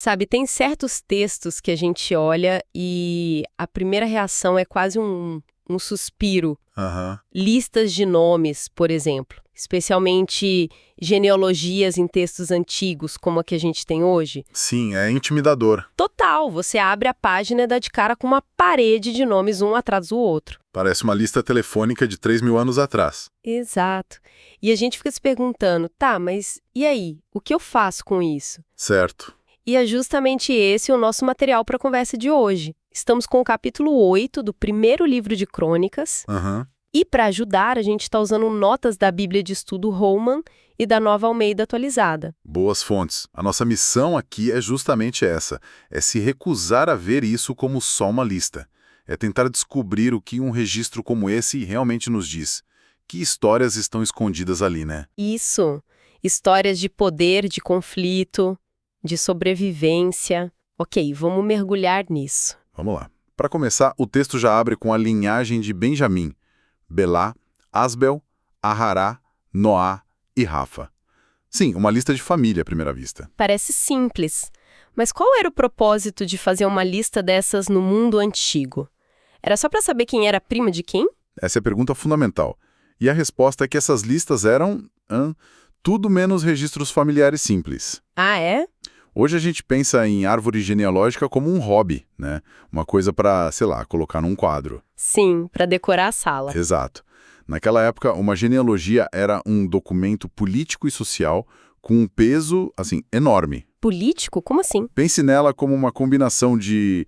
Sabe, tem certos textos que a gente olha e a primeira reação é quase um suspiro. Aham. Listas de nomes, por exemplo, especialmente genealogias em textos antigos, como a que a gente tem hoje. Sim, é intimidador. Total, você abre a página e dá de cara com uma parede de nomes um atrás do outro. Parece uma lista telefônica de 3.000 anos atrás. Exato. E a gente fica se perguntando, tá, mas e aí? O que eu faço com isso? Certo. E é justamente esse o nosso material para a conversa de hoje. Estamos com o capítulo 8 do primeiro livro de Crônicas. Aham. E para ajudar, a gente está usando notas da Bíblia de Estudo Holman e da Nova Almeida Atualizada. Boas fontes. A nossa missão aqui é justamente essa. É se recusar a ver isso como só uma lista. É tentar descobrir o que um registro como esse realmente nos diz. Que histórias estão escondidas ali, né? Isso. Histórias de poder, de conflito, de sobrevivência. Ok, vamos mergulhar nisso. Vamos lá. Para começar, o texto já abre com a linhagem de Benjamim, Belá, Asbel, Ahará, Noá e Rafa. Sim, uma lista de família à primeira vista. Parece simples, mas qual era o propósito de fazer uma lista dessas no mundo antigo? Era só para saber quem era prima de quem? Essa é a pergunta fundamental. E a resposta é que essas listas eram tudo menos registros familiares simples. Ah, é? Hoje a gente pensa em árvore genealógica como um hobby, né? Uma coisa para, sei lá, colocar num quadro. Sim, para decorar a sala. Exato. Naquela época, uma genealogia era um documento político e social com um peso, assim, enorme. Político? Como assim? Pense nela como uma combinação de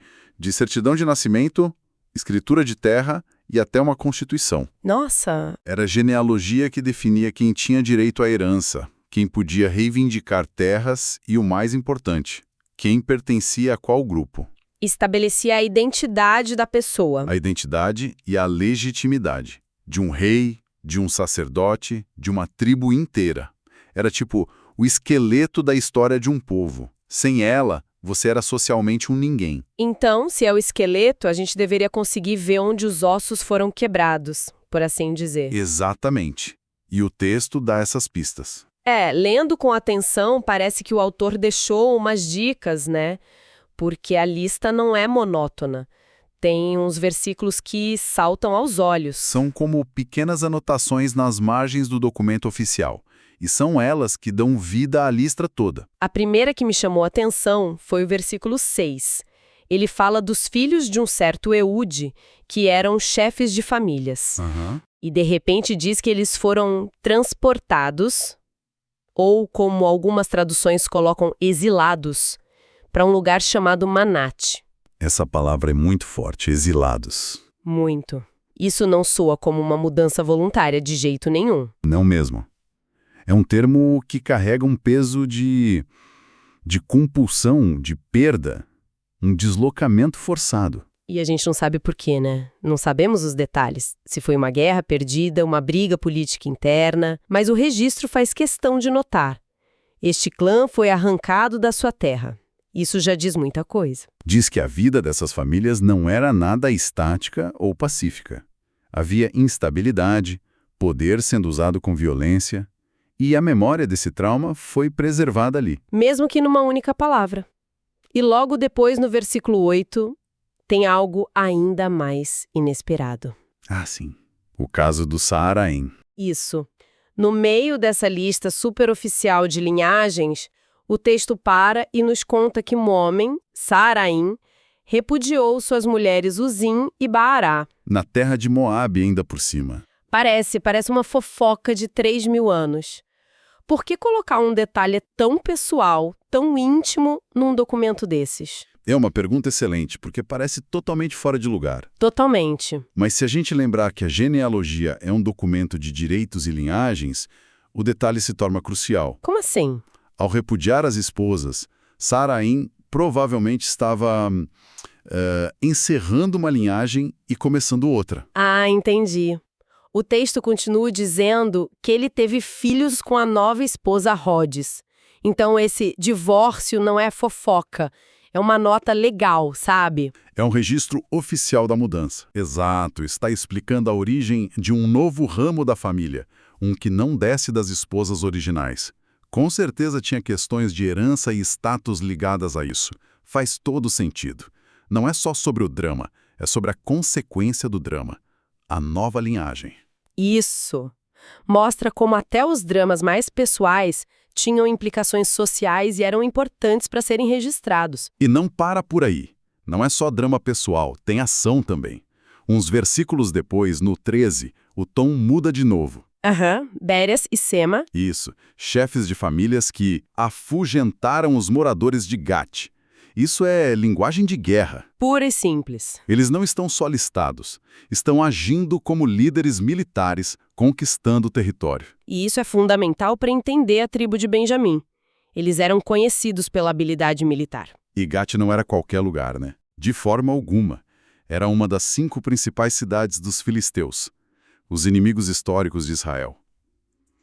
certidão de nascimento, escritura de terra e até uma constituição. Nossa, Era a genealogia que definia quem tinha direito à herança, quem podia reivindicar terras e, o mais importante, quem pertencia a qual grupo. estabelecia a identidade da pessoa. A identidade e a legitimidade de um rei, de um sacerdote, de uma tribo inteira. Era tipo o esqueleto da história de um povo. Sem ela, você era socialmente um ninguém. Então, se é o esqueleto, a gente deveria conseguir ver onde os ossos foram quebrados, por assim dizer. Exatamente. E o texto dá essas pistas. Lendo com atenção, parece que o autor deixou umas dicas, né? Porque a lista não é monótona. Tem uns versículos que saltam aos olhos. São como pequenas anotações nas margens do documento oficial. E são elas que dão vida à lista toda. A primeira que me chamou a atenção foi o versículo 6. Ele fala dos filhos de um certo Eude, que eram chefes de famílias. E de repente diz que eles foram transportados, ou como algumas traduções colocam, exilados, para um lugar chamado Manate. Essa palavra é muito forte, exilados. Muito. Isso não soa como uma mudança voluntária de jeito nenhum. Não mesmo. É um termo que carrega um peso de compulsão, de perda, um deslocamento forçado. E a gente não sabe por quê, né? Não sabemos os detalhes. Se foi uma guerra perdida, uma briga política interna, mas o registro faz questão de notar. Este clã foi arrancado da sua terra. Isso já diz muita coisa. Diz que a vida dessas famílias não era nada estática ou pacífica. Havia instabilidade, poder sendo usado com violência, e a memória desse trauma foi preservada ali. Mesmo que numa única palavra. E logo depois, no versículo 8, tem algo ainda mais inesperado. Ah, sim. O caso do Saaraim. Isso. No meio dessa lista superoficial de linhagens, o texto para e nos conta que um homem, Saaraim, repudiou suas mulheres Uzim e Baará. Na terra de Moabe, ainda por cima. Parece uma fofoca de 3.000 anos. Por que colocar um detalhe tão pessoal, tão íntimo, num documento desses? É uma pergunta excelente, porque parece totalmente fora de lugar. Totalmente. Mas se a gente lembrar que a genealogia é um documento de direitos e linhagens, o detalhe se torna crucial. Como assim? Ao repudiar as esposas, Saaraim provavelmente estava encerrando uma linhagem e começando outra. Ah, entendi. O texto continua dizendo que ele teve filhos com a nova esposa Rhodes. Então esse divórcio não é fofoca, é uma nota legal, sabe? É um registro oficial da mudança. Exato, está explicando a origem de um novo ramo da família, um que não desce das esposas originais. Com certeza tinha questões de herança e status ligadas a isso. Faz todo sentido. Não é só sobre o drama, é sobre a consequência do drama. A nova linhagem. Isso. Mostra como até os dramas mais pessoais tinham implicações sociais e eram importantes para serem registrados. E não para por aí. Não é só drama pessoal, tem ação também. Uns versículos depois, no 13, o tom muda de novo. Béreas e Sema. Isso, chefes de famílias que afugentaram os moradores de Gat. Isso é linguagem de guerra. Pura e simples. Eles não estão só listados, estão agindo como líderes militares, conquistando o território. E isso é fundamental para entender a tribo de Benjamim. Eles eram conhecidos pela habilidade militar. E Gat não era qualquer lugar, né? De forma alguma. Era uma das 5 principais cidades dos filisteus, os inimigos históricos de Israel.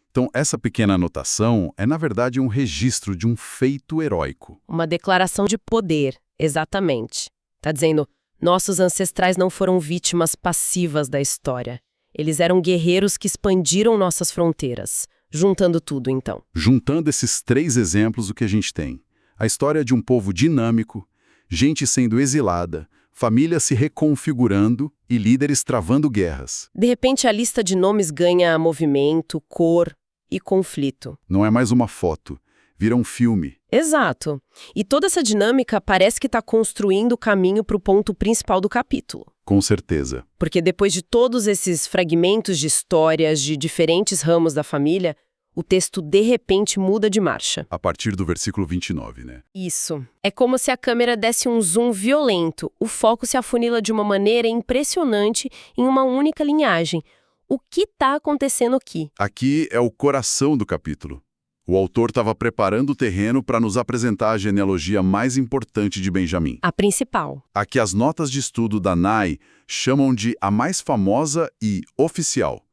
Então, essa pequena anotação é, na verdade, um registro de um feito heróico. Uma declaração de poder, exatamente. Está dizendo, nossos ancestrais não foram vítimas passivas da história. Eles eram guerreiros que expandiram nossas fronteiras. Juntando tudo, então. Juntando esses 3 exemplos, o que a gente tem? A história de um povo dinâmico, gente sendo exilada, famílias se reconfigurando e líderes travando guerras. De repente, a lista de nomes ganha movimento, cor e conflito. Não é mais uma foto, vira um filme. Exato. E toda essa dinâmica parece que está construindo o caminho para o ponto principal do capítulo. Com certeza. Porque depois de todos esses fragmentos de histórias de diferentes ramos da família, o texto de repente muda de marcha. A partir do versículo 29, né? Isso. É como se a câmera desse um zoom violento. O foco se afunila de uma maneira impressionante em uma única linhagem. O que está acontecendo aqui? Aqui é o coração do capítulo. O autor estava preparando o terreno para nos apresentar a genealogia mais importante de Benjamim. A principal. A que as notas de estudo da NAI chamam de a mais famosa e oficial.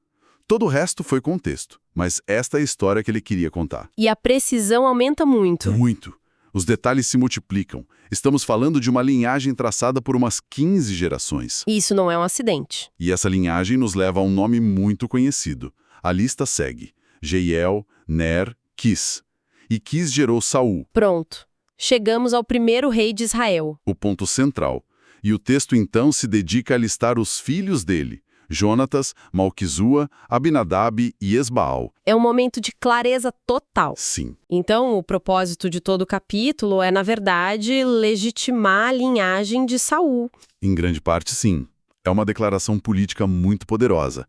Todo o resto foi contexto, mas esta é a história que ele queria contar. E a precisão aumenta muito. Muito. Os detalhes se multiplicam. Estamos falando de uma linhagem traçada por umas 15 gerações. E isso não é um acidente. E essa linhagem nos leva a um nome muito conhecido. A lista segue: Jeiel, Ner, Quis. E Quis gerou Saul. Pronto. Chegamos ao primeiro rei de Israel. O ponto central. E o texto então se dedica a listar os filhos dele: Jonatas, Malquizua, Abinadab e Esbaal. É um momento de clareza total. Sim. Então, o propósito de todo o capítulo é, na verdade, legitimar a linhagem de Saul. Em grande parte, sim. É uma declaração política muito poderosa.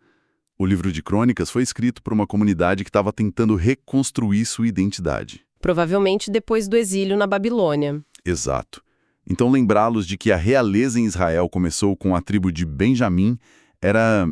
O livro de Crônicas foi escrito por uma comunidade que estava tentando reconstruir sua identidade. Provavelmente depois do exílio na Babilônia. Exato. Então, lembrá-los de que a realeza em Israel começou com a tribo de Benjamim era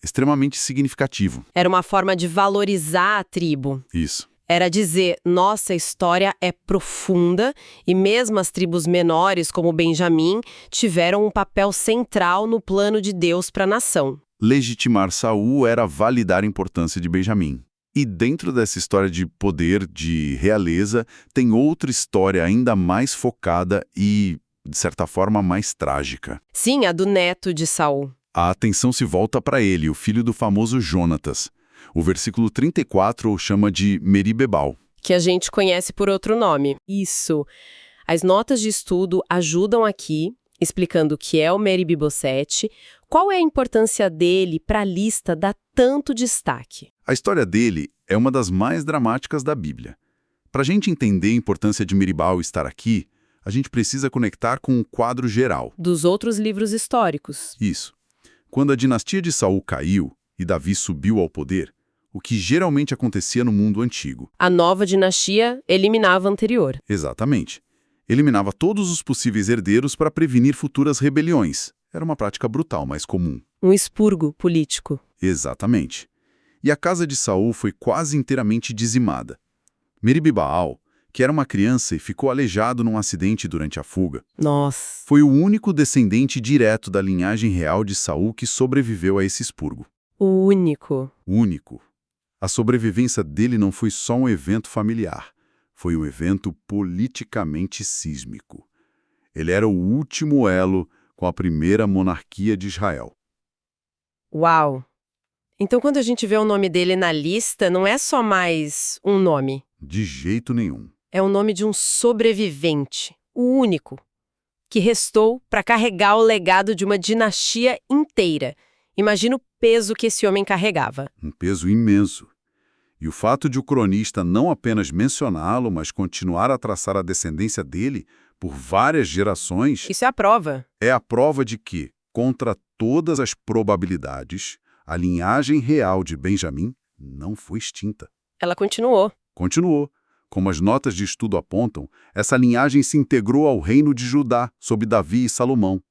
extremamente significativo. Era uma forma de valorizar a tribo. Isso. Era dizer, nossa história é profunda e mesmo as tribos menores, como Benjamim, tiveram um papel central no plano de Deus para a nação. Legitimar Saul era validar a importância de Benjamim. E dentro dessa história de poder, de realeza, tem outra história ainda mais focada e, de certa forma, mais trágica. Sim, a do neto de Saul. A atenção se volta para ele, o filho do famoso Jonatas. O versículo 34 o chama de Meribebal. Que a gente conhece por outro nome. Isso. As notas de estudo ajudam aqui, explicando o que é o Meribibosete, qual é a importância dele para a lista dar tanto destaque. A história dele é uma das mais dramáticas da Bíblia. Para a gente entender a importância de Meribal estar aqui, a gente precisa conectar com o quadro geral. Dos outros livros históricos. Isso. Quando a dinastia de Saul caiu e Davi subiu ao poder, o que geralmente acontecia no mundo antigo. A nova dinastia eliminava a anterior. Exatamente. Eliminava todos os possíveis herdeiros para prevenir futuras rebeliões. Era uma prática brutal, mas comum. Um expurgo político. Exatamente. E a casa de Saul foi quase inteiramente dizimada. Meribibaal, que era uma criança e ficou aleijado num acidente durante a fuga, Nossa. foi o único descendente direto da linhagem real de Saul que sobreviveu a esse expurgo. O único. Único. A sobrevivência dele não foi só um evento familiar, foi um evento politicamente sísmico. Ele era o último elo com a primeira monarquia de Israel. Uau! Então, quando a gente vê o nome dele na lista, não é só mais um nome. de jeito nenhum. É o nome de um sobrevivente, o único, que restou para carregar o legado de uma dinastia inteira. Imagina o peso que esse homem carregava. Um peso imenso. E o fato de o cronista não apenas mencioná-lo, mas continuar a traçar a descendência dele por várias gerações, Isso é a prova. é a prova de que, contra todas as probabilidades, a linhagem real de Benjamim não foi extinta. Ela continuou. Continuou. Como as notas de estudo apontam, essa linhagem se integrou ao reino de Judá, sob Davi e Salomão.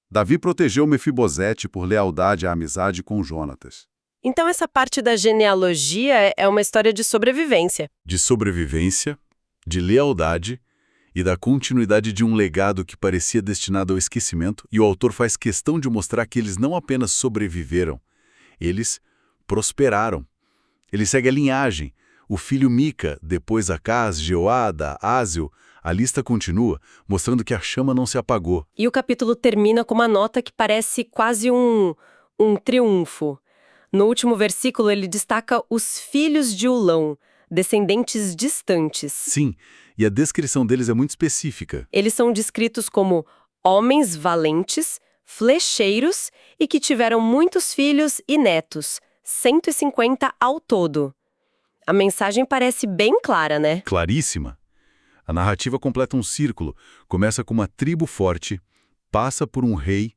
Davi protegeu Mefibosete por lealdade à amizade com Jonatas. Então essa parte da genealogia é uma história de sobrevivência. De sobrevivência, de lealdade e da continuidade de um legado que parecia destinado ao esquecimento, e o autor faz questão de mostrar que eles não apenas sobreviveram, eles prosperaram. Ele segue a linhagem. O filho Mica, depois Acaz, Jeoada, Ázio. A lista continua, mostrando que a chama não se apagou. E o capítulo termina com uma nota que parece quase um triunfo. No último versículo, ele destaca os filhos de Ulão, descendentes distantes. Sim, e a descrição deles é muito específica. Eles são descritos como homens valentes, flecheiros e que tiveram muitos filhos e netos, 150 ao todo. A mensagem parece bem clara, né? Claríssima. A narrativa completa um círculo. Começa com uma tribo forte, passa por um rei,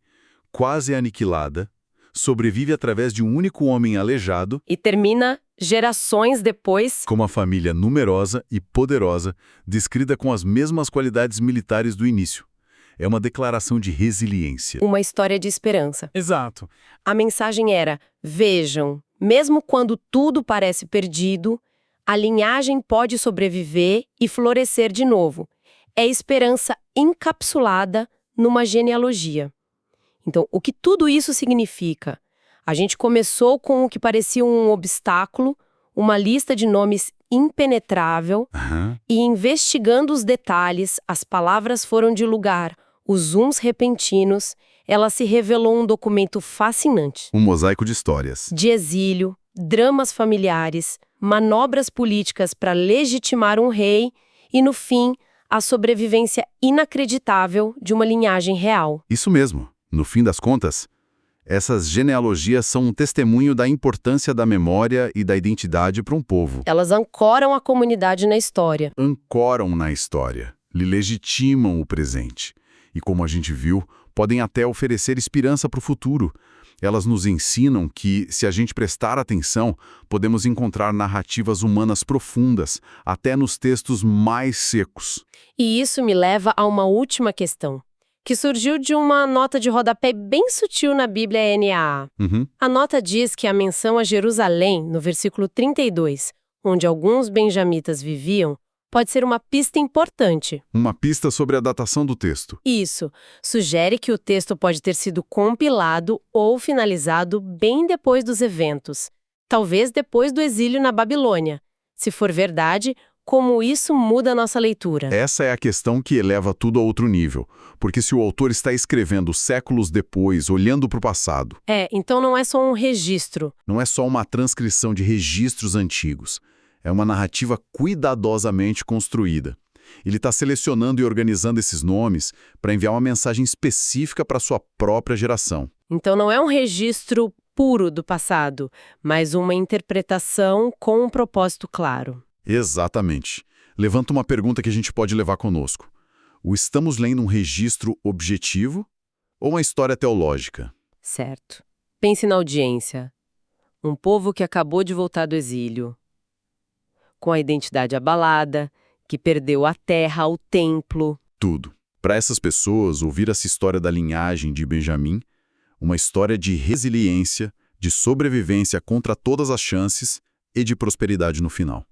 quase aniquilada, sobrevive através de um único homem aleijado, E termina gerações depois. com uma família numerosa e poderosa, descrita com as mesmas qualidades militares do início. É uma declaração de resiliência. Uma história de esperança. Exato. A mensagem era: vejam, mesmo quando tudo parece perdido, a linhagem pode sobreviver e florescer de novo. É esperança encapsulada numa genealogia. Então, o que tudo isso significa? A gente começou com o que parecia um obstáculo, uma lista de nomes impenetrável, e investigando os detalhes, as palavras foram de lugar, os zooms repentinos, ela se revelou um documento fascinante. Um mosaico de histórias. De exílio, dramas familiares, manobras políticas para legitimar um rei e, no fim, a sobrevivência inacreditável de uma linhagem real. Isso mesmo. No fim das contas, essas genealogias são um testemunho da importância da memória e da identidade para um povo. Elas ancoram a comunidade na história. Ancoram na história, lhe legitimam o presente. E como a gente viu, podem até oferecer esperança para o futuro. Elas nos ensinam que, se a gente prestar atenção, podemos encontrar narrativas humanas profundas, até nos textos mais secos. E isso me leva a uma última questão, que surgiu de uma nota de rodapé bem sutil na Bíblia NAA. A nota diz que a menção a Jerusalém, no versículo 32, onde alguns benjamitas viviam, pode ser uma pista importante. Uma pista sobre a datação do texto. Isso sugere que o texto pode ter sido compilado ou finalizado bem depois dos eventos, talvez depois do exílio na Babilônia. Se for verdade, como isso muda a nossa leitura? Essa é a questão que eleva tudo a outro nível, porque se o autor está escrevendo séculos depois, olhando para o passado... Então não é só um registro. Não é só uma transcrição de registros antigos. É uma narrativa cuidadosamente construída. Ele está selecionando e organizando esses nomes para enviar uma mensagem específica para a sua própria geração. Então não é um registro puro do passado, mas uma interpretação com um propósito claro. Exatamente. Levanta uma pergunta que a gente pode levar conosco. O estamos lendo um registro objetivo ou uma história teológica? Certo. Pense na audiência. Um povo que acabou de voltar do exílio, com a identidade abalada, que perdeu a terra, o templo. Tudo. Para essas pessoas, ouvir essa história da linhagem de Benjamim, uma história de resiliência, de sobrevivência contra todas as chances e de prosperidade no final.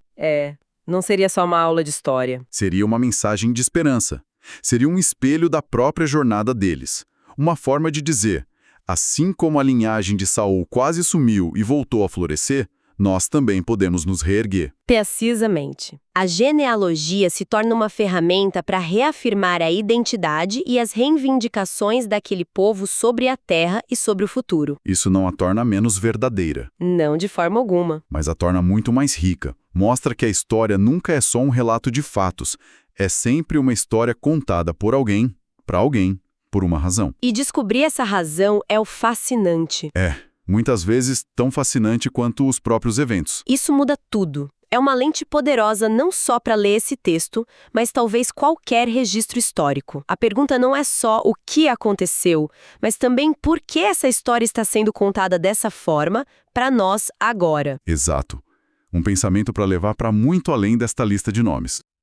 Não seria só uma aula de história. Seria uma mensagem de esperança. Seria um espelho da própria jornada deles. Uma forma de dizer, assim como a linhagem de Saul quase sumiu e voltou a florescer, nós também podemos nos reerguer. Precisamente. A genealogia se torna uma ferramenta para reafirmar a identidade e as reivindicações daquele povo sobre a terra e sobre o futuro. Isso não a torna menos verdadeira. Não de forma alguma. Mas a torna muito mais rica. Mostra que a história nunca é só um relato de fatos. É sempre uma história contada por alguém, para alguém, por uma razão. E descobrir essa razão é o fascinante. Muitas vezes tão fascinante quanto os próprios eventos. Isso muda tudo. É uma lente poderosa não só para ler esse texto, mas talvez qualquer registro histórico. A pergunta não é só o que aconteceu, mas também por que essa história está sendo contada dessa forma para nós agora. Exato. Um pensamento para levar para muito além desta lista de nomes.